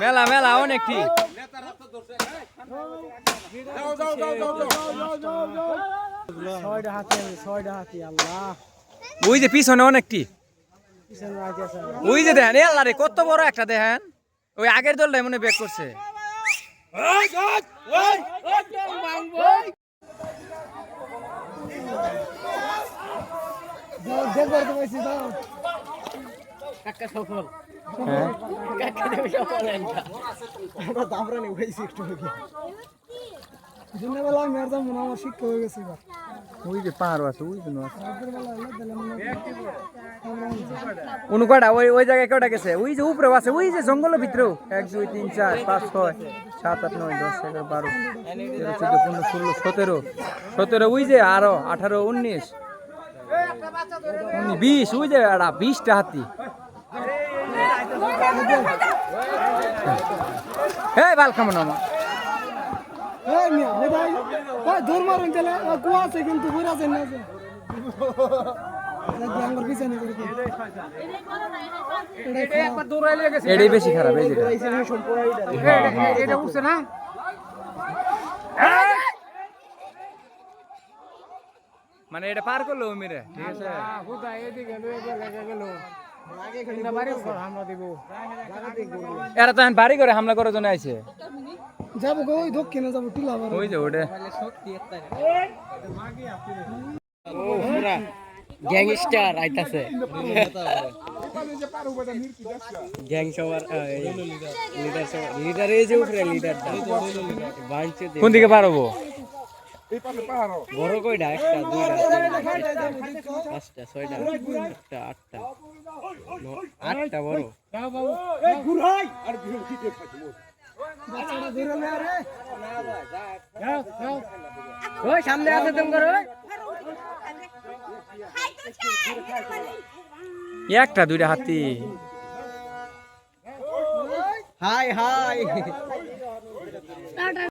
মেলা মেলা অনেকটি ওই যে পিছনে অনেকটি ওই যে দেখেন আল্লাহ রে কত বড় একটা দেখেন ওই আগের দলটাই মনে ব্যাক করছে ওই যে পাহাড় আছে ওই জন্য কয়টা ওই ওই জায়গায় কয়টা গেছে ওই যে উপরে আছে ওই যে জঙ্গলের ভিতরেও 1 2 3 4 5 6 7 8 9 10 11 12 13 14 15 16 17 ওই যে আরো 18 19 20 ওই যে 20টা হাতি এই বাল কামন আমার দৌড় মারুন চলে কুয়া আছে কিন্তু ঘুরা যায় না এটাই বেশি খারাপ এই এটা উঠছে না মানে এটা পার করলো মেরে ঠিক আছে এরা তো বাড়ি করে হামলা করার জন্য আইছে যাবো গো ওই দক্ষিণে যাবো টিলা ওই যে ওটা গ্যাংস্টার আইতাছে গ্যাং সবার লিডার এই যে উপরে লিডারটা বাঞ্চে কোন দিকে পারবো বড় কয়টা একটা দুইটা পাঁচটা ছয়টা সাতটা আটটা আটটা বড় ওই সামনে আছে তুমি করো একটা দুইটা হাতি হাই হাই